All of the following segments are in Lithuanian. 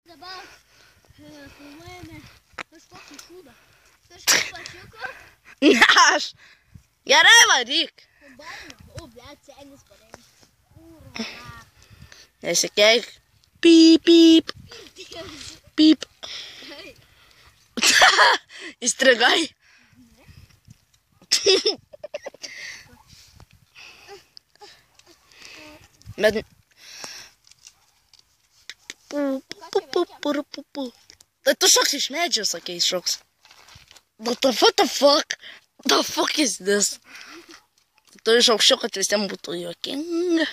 Dabar filmuojame kažkokį šūdą. Kažkaip pačiuko. Ne aš. Gerai varyk. O, blet, senis pareis. Kurva. Nesikeik. Pyp, pyp. Pyp. Įstrigai. Bet... Tai tu šoks iš medžio, sakei, šoks. What the fuck? The fuck is this? Tu iš aukščiau, kad visiems būtų juokinga.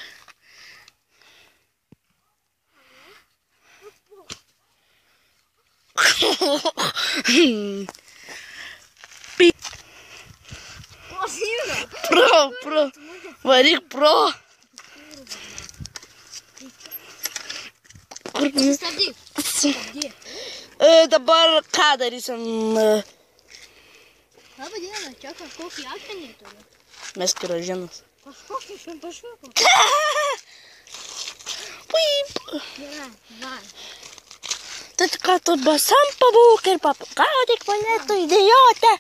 Pro. Varyk pro. Stabdyk. Dabar ką darysim? Labą dieną, čia kažkokį akmenį turiu. Mes kiražinas. Kažkokį šiam pašviko. Pyp. Gerai, va. Tai ką tu basam pabūk ir papagaudyk mane, tu idiotė.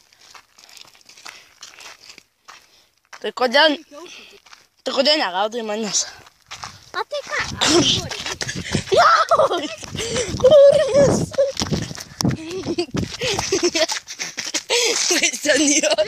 Tai kodėl negaudai manęs? A tai ką? Kur jis? Senior.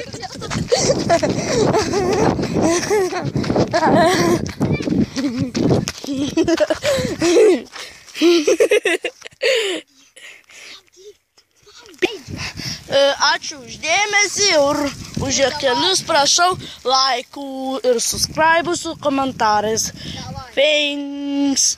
Ačiū už dėmesį ir už juokelius prašau laikų ir subscribų su komentarais. Thanks.